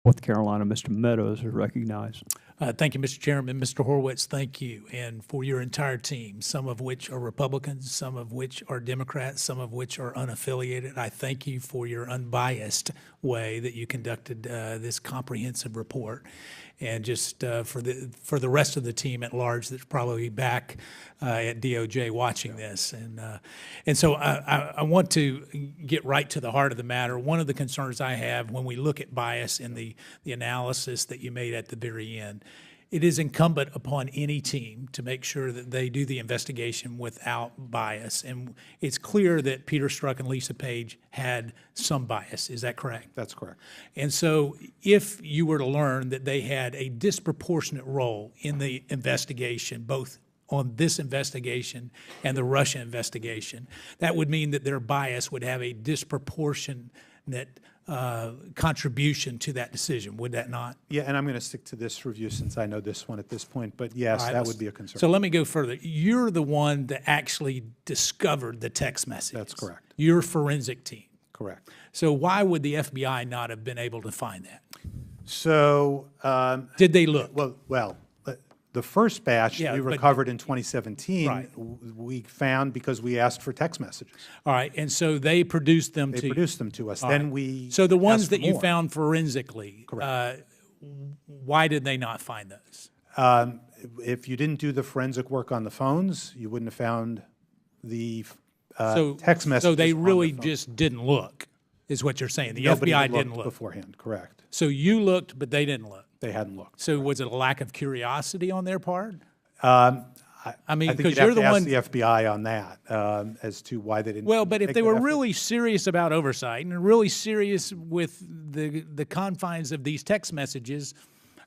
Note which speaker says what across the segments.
Speaker 1: North Carolina, Mr. Meadows is recognized.
Speaker 2: Thank you, Mr. Chairman. Mr. Horowitz, thank you, and for your entire team, some of which are Republicans, some of which are Democrats, some of which are unaffiliated. I thank you for your unbiased way that you conducted this comprehensive report. And just for the rest of the team at large that's probably back at DOJ watching this. And so I want to get right to the heart of the matter. One of the concerns I have when we look at bias in the analysis that you made at the very end, it is incumbent upon any team to make sure that they do the investigation without bias. And it's clear that Peter Strzok and Lisa Page had some bias. Is that correct?
Speaker 3: That's correct.
Speaker 2: And so if you were to learn that they had a disproportionate role in the investigation, both on this investigation and the Russia investigation, that would mean that their bias would have a disproportionate contribution to that decision, would that not?
Speaker 3: Yeah, and I'm going to stick to this review since I know this one at this point, but yes, that would be a concern.
Speaker 2: So let me go further. You're the one that actually discovered the text messages.
Speaker 3: That's correct.
Speaker 2: Your forensic team.
Speaker 3: Correct.
Speaker 2: So why would the FBI not have been able to find that?
Speaker 3: So,
Speaker 2: Did they look?
Speaker 3: well, the first batch
Speaker 2: Yeah,
Speaker 3: we
Speaker 2: but-
Speaker 3: recovered in 2017,
Speaker 2: Right.
Speaker 3: we found because we asked for text messages.
Speaker 2: All right, and so they produced them
Speaker 3: They
Speaker 2: to you.
Speaker 3: produced them to us.
Speaker 2: All
Speaker 3: Then
Speaker 2: right.
Speaker 3: we
Speaker 2: So the ones
Speaker 3: asked for
Speaker 2: that you
Speaker 3: more.
Speaker 2: found forensically,
Speaker 3: Correct.
Speaker 2: Why did they not find those?
Speaker 3: If you didn't do the forensic work on the phones, you wouldn't have found the
Speaker 2: So
Speaker 3: text messages.
Speaker 2: So they
Speaker 3: on the
Speaker 2: really
Speaker 3: phone.
Speaker 2: just didn't look, is what you're saying. The
Speaker 3: Nobody
Speaker 2: FBI
Speaker 3: had looked
Speaker 2: didn't look.
Speaker 3: beforehand. Correct.
Speaker 2: So you looked, but they didn't look.
Speaker 3: They hadn't looked.
Speaker 2: So was it a lack of curiosity on their part?
Speaker 3: I
Speaker 2: mean,
Speaker 3: think
Speaker 2: because
Speaker 3: you'd
Speaker 2: you're
Speaker 3: have
Speaker 2: the
Speaker 3: to ask
Speaker 2: one.
Speaker 3: the FBI on that as to why they didn't.
Speaker 2: Well, but if
Speaker 3: make
Speaker 2: they
Speaker 3: that
Speaker 2: were
Speaker 3: effort.
Speaker 2: really serious about oversight and really serious with the confines of these text messages,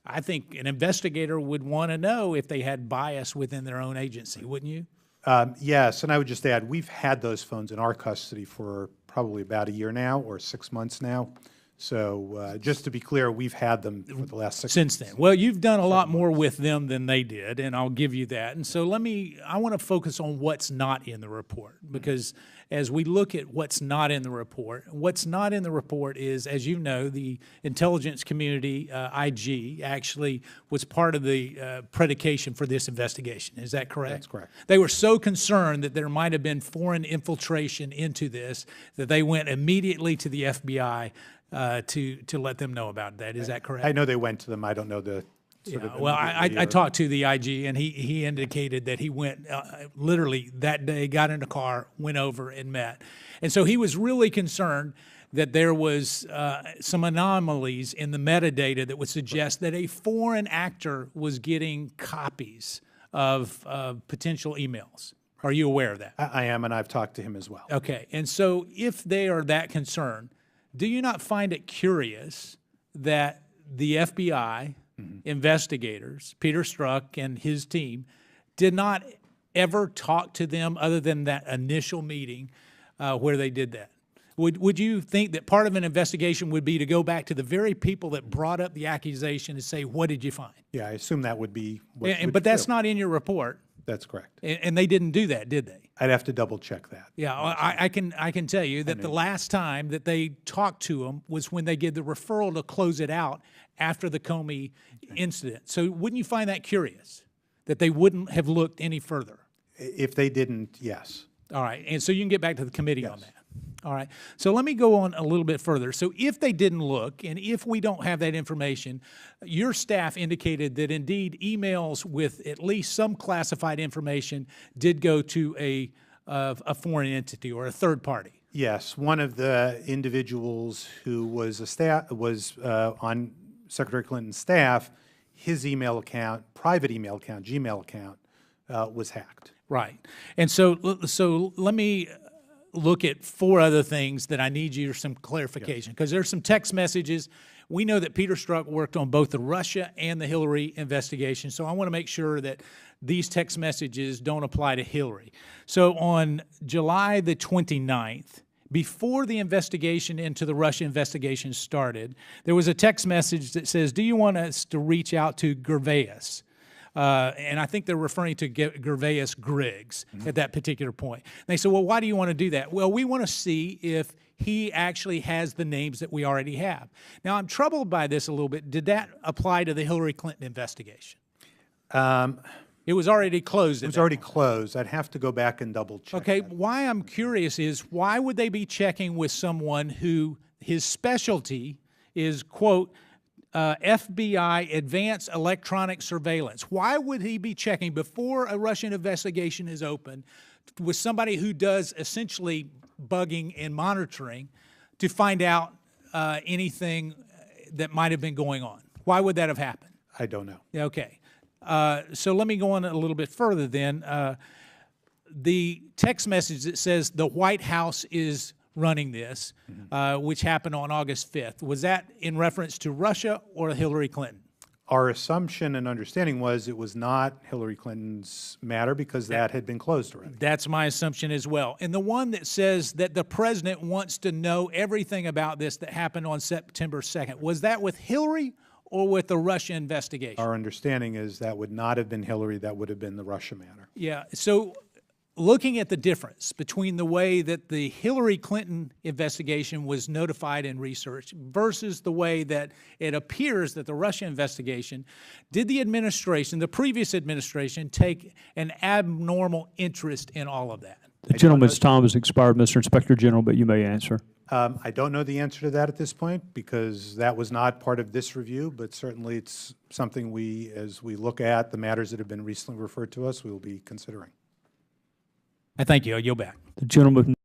Speaker 2: I think an investigator would want to know if they had bias within their own agency, wouldn't you?
Speaker 3: Yes, and I would just add, we've had those phones in our custody for probably about a year now or 6 months now. So just to be clear, we've had them for the last 6
Speaker 2: Since then. Well, you've done a lot more with them than they did, and I'll give you that. And so I want to focus on what's not in the report, because as we look at what's not in the report is, as you know, the intelligence community, IG, actually was part of the predication for this investigation. Is that correct?
Speaker 3: That's correct.
Speaker 2: They were so concerned that there might have been foreign infiltration into this that they went immediately to the FBI to let them know about that. Is that correct?
Speaker 3: I know they went to them. I don't know the sort of.
Speaker 2: Well, I
Speaker 3: immediately or-
Speaker 2: talked to the IG, and he indicated that he went literally that day, got in a car, went over and met. And so he was really concerned that there was some anomalies in the metadata that would suggest that a foreign actor was getting copies of potential emails. Are you aware of that?
Speaker 3: I am, and I've talked to him as well.
Speaker 2: Okay, and so if they are that concerned, do you not find it curious that the FBI investigators, Peter Strzok and his team, did not ever talk to them other than that initial meeting where they did that? Would you think that part of an investigation would be to go back to the very people that brought up the accusation and say, what did you find?
Speaker 3: Yeah, I assume that would be what.
Speaker 2: But that's not in your report,
Speaker 3: That's correct.
Speaker 2: and they didn't do that, did they?
Speaker 3: I'd have to double check that.
Speaker 2: Yeah, I can tell you that the last time that they talked to him was when they did the referral to close it out after the Comey incident. So wouldn't you find that curious, that they wouldn't have looked any further?
Speaker 3: If they didn't, yes.
Speaker 2: All right, and so you can get back to the committee on that. All right, so let me go on a little bit further. So if they didn't look, and if we don't have that information, your staff indicated that indeed emails with at least some classified information did go to a foreign entity or a third party.
Speaker 3: Yes, one of the individuals who was on Secretary Clinton's staff, his email account, private email account, Gmail account, was hacked.
Speaker 2: Right, and so let me look at 4 other things that I need you some clarification, because there's some text messages. We know that Peter Strzok worked on both the Russia and the Hillary investigation, so I want to make sure that these text messages don't apply to Hillary. So on July the 29th, before the investigation into the Russia investigation started, there was a text message that says, do you want us to reach out to Gervais? and I think they're referring to Gervais Griggs at that particular point. And they said, well, why do you want to do that? Well, we want to see if he actually has the names that we already have. Now, I'm troubled by this a little bit. Did that apply to the Hillary Clinton investigation? It was already closed.
Speaker 3: It was already closed. I'd have to go back and double check.
Speaker 2: Okay,
Speaker 3: that.
Speaker 2: why I'm curious is why would they be checking with someone who his specialty is, quote, FBI advanced electronic surveillance? Why would he be checking before a Russian investigation is open with somebody who does essentially bugging and monitoring to find out anything that might have been going on? Why would that have happened?
Speaker 3: I don't know.
Speaker 2: Okay. So let me go on a little bit further then. The text message that says the White House is running this, which happened on August 5th, was that in reference to Russia or Hillary Clinton?
Speaker 3: Our assumption and understanding was it was not Hillary Clinton's matter because that had been closed already.
Speaker 2: That's my assumption as well. And the one that says that the president wants to know everything about this that happened on September 2nd, was that with Hillary or with the Russia investigation?
Speaker 3: Our understanding is that would not have been Hillary, that would have been the Russia matter.
Speaker 2: Yeah, so looking at the difference between the way that the Hillary Clinton investigation was notified and researched versus the way that it appears that the Russia investigation, did the administration, the previous administration, take an abnormal interest in all of that?
Speaker 1: The gentleman's time has expired, Mr. Inspector General, but you may answer.
Speaker 3: I don't know the answer to that at this point because that was not part of this review, but certainly it's something we, as we look at the matters that have been recently referred to us, we will be considering.
Speaker 2: I thank you. I'll yield back.
Speaker 1: The gentleman